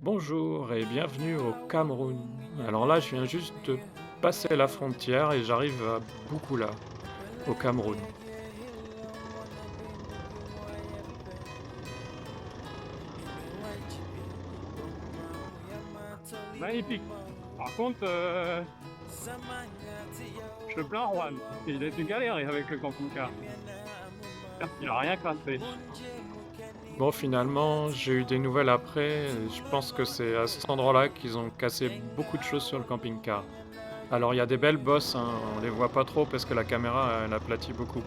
Bonjour et bienvenue au Cameroun. Alors là, je viens juste de passer la frontière et j'arrive à Boukoula, au Cameroun. Magnifique. Par contre, je plains Juan. Il a dû galérer avec le camping-car. Il a rien craqué. Bon, finalement, j'ai eu des nouvelles après. Et je pense que c'est à cet endroit-là qu'ils ont cassé beaucoup de choses sur le camping-car. Alors, il y a des belles bosses, hein, on les voit pas trop parce que la caméra, elle aplatit beaucoup.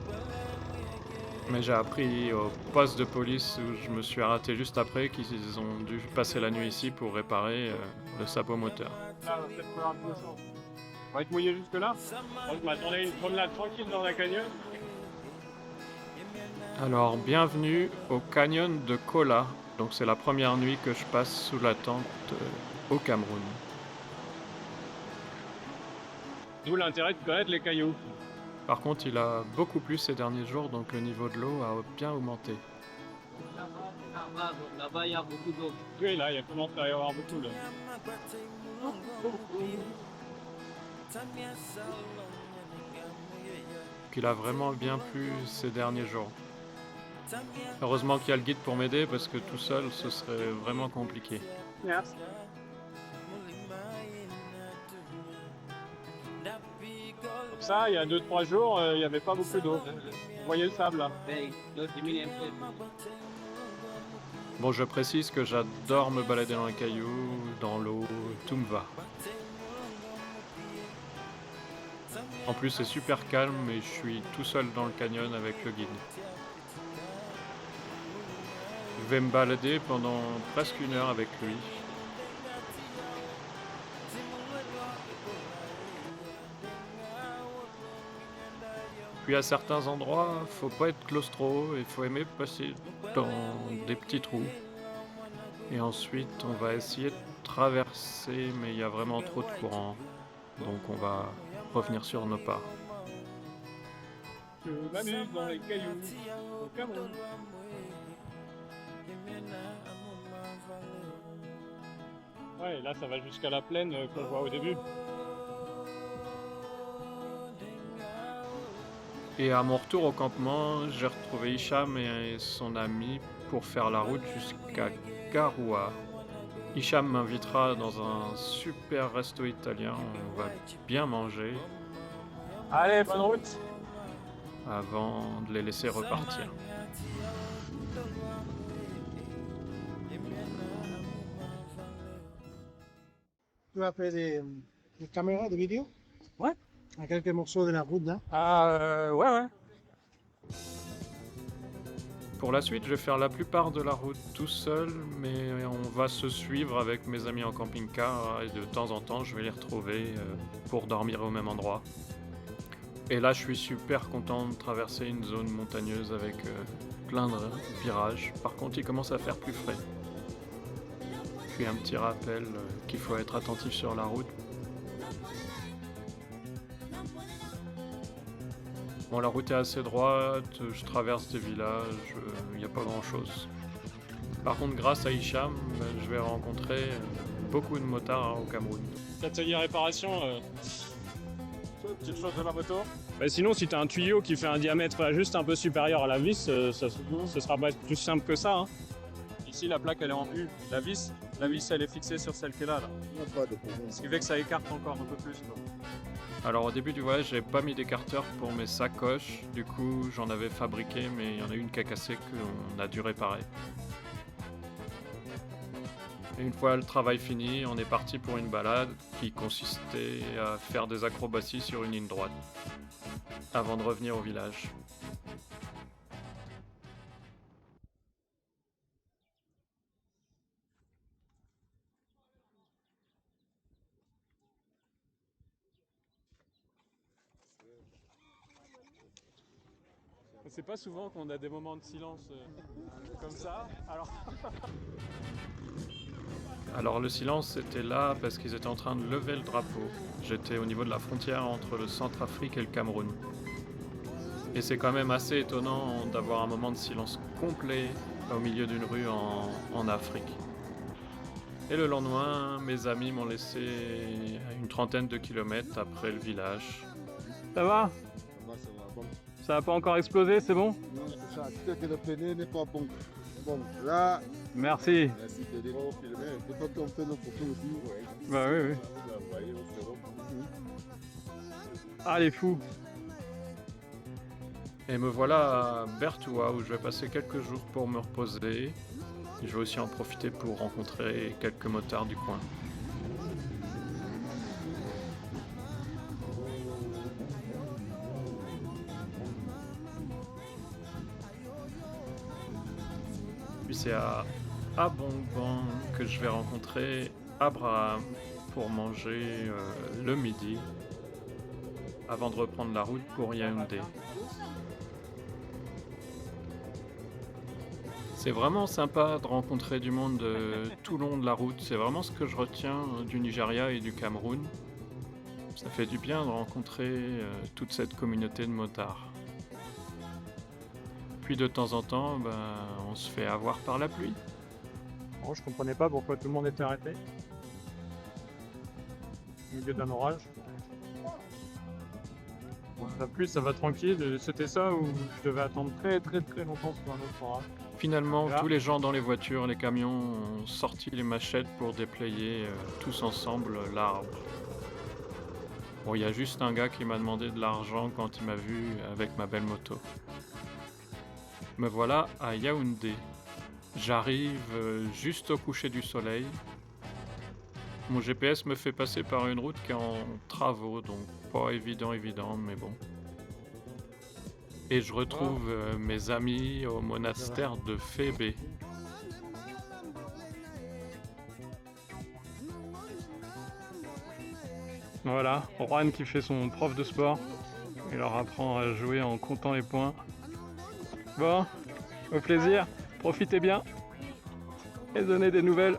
Mais j'ai appris au poste de police où je me suis arrêté juste après qu'ils ont dû passer la nuit ici pour réparer le sabot moteur. Là, on va peut-être faire un peu chaud. On va être mouillé jusque-là. Moi, je m'attendais à une promenade tranquille dans la canyon. Alors, bienvenue au canyon de Kola. Donc, c'est la première nuit que je passe sous la tente au Cameroun. D'où l'intérêt de connaître les cailloux. Par contre, il a beaucoup plu ces derniers jours, donc le niveau de l'eau a bien augmenté. Là-bas, il y a beaucoup d'eau. Oui, là, il commence à y avoir beaucoup là. Qu'il a vraiment bien plu ces derniers jours. Heureusement qu'il y a le guide pour m'aider parce que tout seul, ce serait vraiment compliqué. Merci. Comme ça, il y a 2-3 jours, il n'y avait pas beaucoup d'eau. Vous voyez le sable là. Mais l'eau diminue un peu. Bon, je précise que j'adore me balader dans les cailloux, dans l'eau, tout me va. En plus, c'est super calme et je suis tout seul dans le canyon avec le guide. Je vais me balader pendant presque 1 heure avec lui. Puis à certains endroits, faut pas être claustro, il faut aimer passer dans des petits trous. Et ensuite, on va essayer de traverser, mais il y a vraiment trop de courant. Donc on va revenir sur nos pas. Je m'amuse dans les cailloux au Cameroun. Ouais, là, ça va jusqu'à la plaine qu'on voit au début. Et à mon retour au campement, j'ai retrouvé Hicham et son ami pour faire la route jusqu'à Garoua. Hicham m'invitera dans un super resto italien, on va bien manger Allez, bonne route. avant de les laisser repartir. Tu as fait des caméras, des vidéos Ouais. à quelques morceaux de la route là. Ah, ouais, ouais. Pour la suite, je vais faire la plupart de la route tout seul, mais on va se suivre avec mes amis en camping-car et de temps en temps, je vais les retrouver pour dormir au même endroit. Et là, je suis super content de traverser une zone montagneuse avec plein de virages. Par contre, il commence à faire plus frais. Puis un petit rappel qu'il faut être attentif sur la route. Bon, la route est assez droite, je traverse des villages, il n'y a pas grand-chose. Par contre, grâce à Hicham, je vais rencontrer beaucoup de motards au Cameroun. Atelier réparation, petite chose de la moto. Bah sinon, si tu as un tuyau qui fait un diamètre juste un peu supérieur à la vis, ce sera pas plus simple que ça. Hein. Ici, la plaque elle est en U. La vis elle est fixée sur celle qui est là. Ce qui fait que ça écarte encore un peu plus. Quoi. Alors au début du voyage, j'ai pas mis d'écarteur pour mes sacoches, du coup j'en avais fabriqué, mais il y en a une qui a cassé qu'on a dû réparer. Et une fois le travail fini, on est parti pour une balade qui consistait à faire des acrobaties sur une ligne droite, avant de revenir au village. C'est pas souvent qu'on a des moments de silence comme ça. Alors le silence était là parce qu'ils étaient en train de lever le drapeau. J'étais au niveau de la frontière entre le Centrafrique et le Cameroun. Et c'est quand même assez étonnant d'avoir un moment de silence complet au milieu d'une rue en Afrique. Et le lendemain, mes amis m'ont laissé à une trentaine de kilomètres après le village. Ça va? Ça va, bon. Ça n'a pas encore explosé, c'est bon? Non, c'est ça, c'est que le pneu n'est pas bon. Bon, là, Merci. merci de dire au filmer. Des fois qu'on fait nos photos aussi, ouais. Bah oui, oui. Vous envoyez, on se reprend. Ah les fous. Et me voilà à Bertoua où je vais passer quelques jours pour me reposer. Je vais aussi en profiter pour rencontrer quelques motards du coin. Puis c'est à Abomban que je vais rencontrer Abraham pour manger le midi avant de reprendre la route pour Yaoundé. C'est vraiment sympa de rencontrer du monde tout le long de la route. C'est vraiment ce que je retiens du Nigeria et du Cameroun. Ça fait du bien de rencontrer toute cette communauté de motards. Puis de temps en temps, on se fait avoir par la pluie. Bon, je comprenais pas pourquoi tout le monde était arrêté. Au milieu d'un orage. Bon, la pluie, ça va tranquille. C'était ça ou je devais attendre très longtemps sur un autre orage. Finalement, Là. tous les gens dans les voitures, les camions ont sorti les machettes pour déployer tous ensemble l'arbre. Bon, il y a juste un gars qui m'a demandé de l'argent quand il m'a vu avec ma belle moto. Me voilà à Yaoundé. J'arrive juste au coucher du soleil. Mon GPS me fait passer par une route qui est en travaux, donc pas évident, mais bon. Et je retrouve mes amis au monastère de Fébé. Voilà, Juan qui fait son prof de sport. Il leur apprend à jouer en comptant les points. Bon, au plaisir, profitez bien. Et donnez des nouvelles.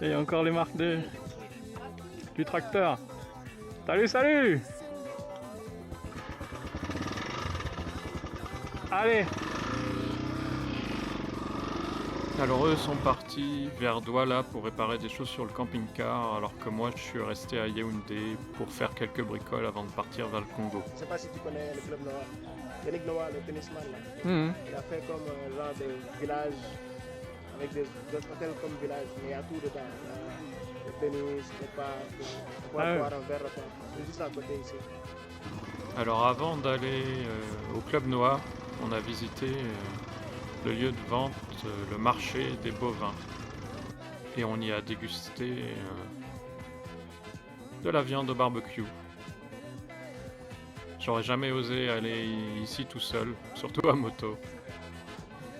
Et encore les marques du tracteur. Salut, salut! Allez! Alors eux sont partis vers Douala pour réparer des choses sur le camping-car, alors que moi je suis resté à Yaoundé pour faire quelques bricoles avant de partir vers le Congo. Je ne sais pas si tu connais le club Noah. Yannick Noah, le tennisman, là. Mhm. Il a fait comme un genre de village avec des hôtels comme village, mais il y a tout dedans. Il y a le tennis, les parcs, on Ah va ouais. boire un verre de temps. C'est juste à côté ici. Alors avant d'aller au Club Noir, on a visité le lieu de vente, le marché des bovins. Et on y a dégusté de la viande au barbecue. J'aurais jamais osé aller ici tout seul, surtout à moto.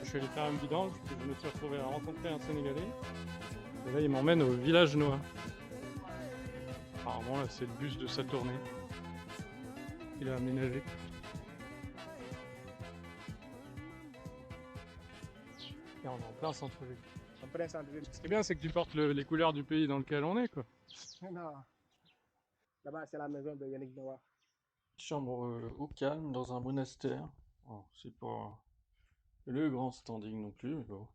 Je suis allé faire un vidange, puis je me suis retrouvé à rencontrer un Sénégalais. Et là, il m'emmène au village Noah. Apparemment, là, c'est le bus de sa tournée. Il a aménagé. Et on est en plein centre-ville. En plein centre-ville. Ce qui est bien, c'est que tu portes les couleurs du pays dans lequel on est, quoi. Non. Là-bas, c'est la maison de Yannick Noah. Chambre au calme dans un monastère. Oh, c'est pas le grand standing non plus, mais bon.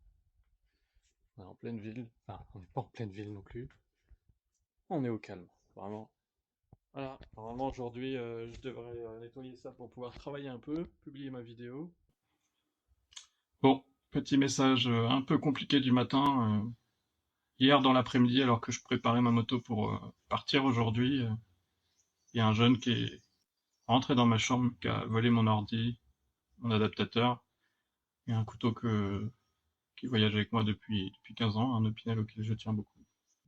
On est en pleine ville. Enfin, on n'est pas en pleine ville non plus. On est au calme, vraiment. Voilà, normalement aujourd'hui je devrais nettoyer ça pour pouvoir travailler un peu, publier ma vidéo. Bon, petit message un peu compliqué du matin. Hier dans l'après-midi, alors que je préparais ma moto pour partir aujourd'hui, il y a un jeune qui est rentré dans ma chambre, qui a volé mon ordi, mon adaptateur, et un couteau qui voyage avec moi depuis 15 ans, un Opinel auquel je tiens beaucoup.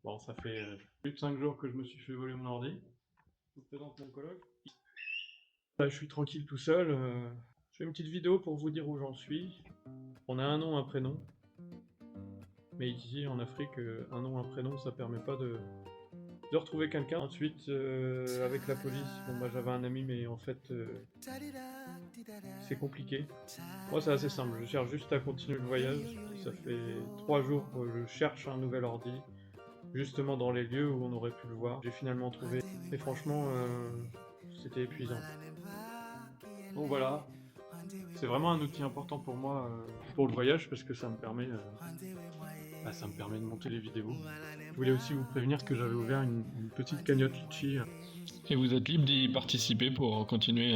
Bon, ça fait plus de 5 jours que je me suis fait voler mon ordi. Je vous présente mon coloc. Là, je suis tranquille tout seul. Je fais une petite vidéo pour vous dire où j'en suis. On a un nom, un prénom. Mais ici, en Afrique, un nom, un prénom, ça permet pas de retrouver quelqu'un. Ensuite, avec la police, bon, bah, j'avais un ami, mais en fait, c'est compliqué. Moi, c'est assez simple. Je cherche juste à continuer le voyage. Ça fait 3 jours que je cherche un nouvel ordi. Justement dans les lieux où on aurait pu le voir. J'ai finalement trouvé. Et franchement, c'était épuisant. Donc voilà. C'est vraiment un outil important pour moi pour le voyage parce que ça me permet ça me permet de monter les vidéos. Je voulais aussi vous prévenir que j'avais ouvert une petite cagnotte litchi. Et vous êtes libre d'y participer pour continuer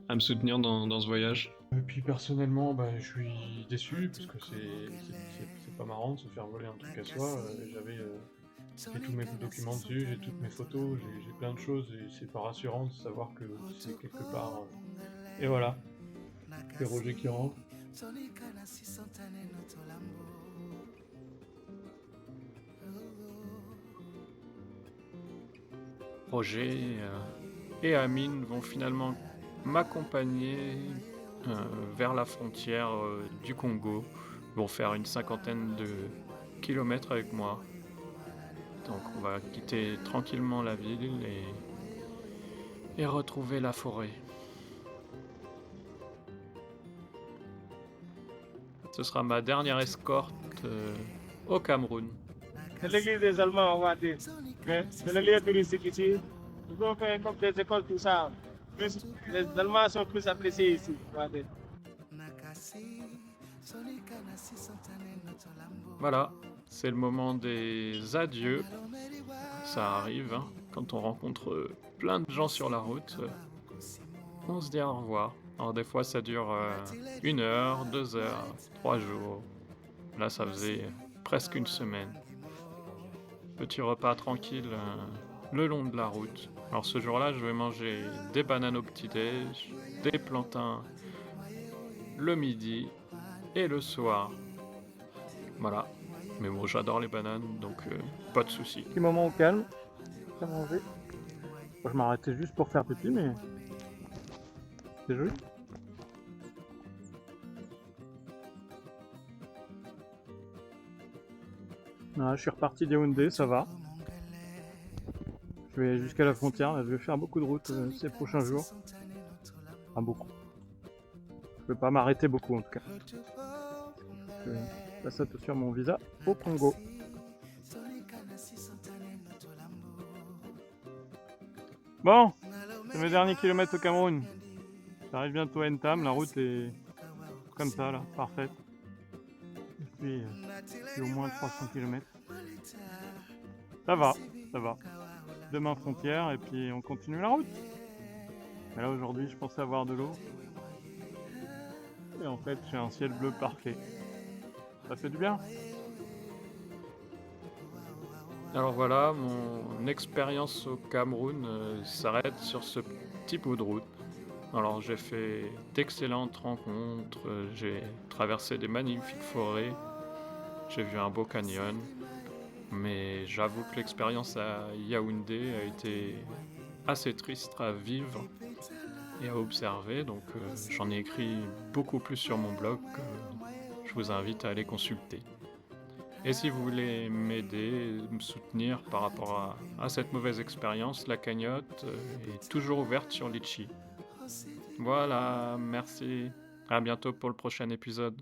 à me soutenir dans ce voyage. Et puis personnellement, je suis déçu parce que c'est pas marrant de se faire voler un truc à soi. J'ai tous mes documents dessus, j'ai toutes mes photos, j'ai plein de choses et c'est pas rassurant de savoir que c'est quelque part. Et voilà, c'est Roger qui rentre. Roger et Amine vont finalement m'accompagner vers la frontière du Congo. Ils vont faire une 50aine de kilomètres avec moi. Donc on va quitter tranquillement la ville et retrouver la forêt. Ce sera ma dernière escorte au Cameroun. C'est l'église des Allemands, on va dire. C'est le lieu touristique ici. Ils ont fait comme des écoles, tout ça. Les Allemands sont plus appréciés ici, on va dire. Voilà, c'est le moment des adieux. Ça arrive, hein, quand on rencontre plein de gens sur la route. On se dit au revoir. Alors des fois ça dure 1 heure, 2 heures, 3 jours. Là ça faisait presque une semaine. Petit repas tranquille le long de la route. Alors ce jour-là je vais manger des bananes au petit-déj, des plantains le midi et le soir. Voilà. Mais bon, j'adore les bananes, donc pas de soucis. Petit moment au calme, à manger. Je m'arrêtais juste pour faire pipi, mais c'est joli. Voilà, je suis reparti d'Yaoundé, ça va. Je vais jusqu'à la frontière, là, je vais faire beaucoup de route ces prochains jours. Enfin beaucoup. Je vais pas m'arrêter beaucoup en tout cas. Je passe attention à mon visa au Congo. Bon, c'est mes derniers kilomètres au Cameroun. J'arrive bientôt à Ntam, la route est comme ça là, parfaite. Et puis au moins 300 km. Ça va, ça va. Demain frontière et puis on continue la route. Mais là aujourd'hui je pensais avoir de l'eau. Et en fait j'ai un ciel bleu parfait. Ça fait du bien. Alors voilà, mon expérience au Cameroun s'arrête sur ce petit bout de route. Alors j'ai fait d'excellentes rencontres, j'ai traversé des magnifiques forêts, j'ai vu un beau canyon, mais j'avoue que l'expérience à Yaoundé a été assez triste à vivre et à observer, donc j'en ai écrit beaucoup plus sur mon blog que je vous invite à aller consulter. Et si vous voulez m'aider, me soutenir par rapport à cette mauvaise expérience, la cagnotte est toujours ouverte sur Litchi. Voilà, merci. À bientôt pour le prochain épisode.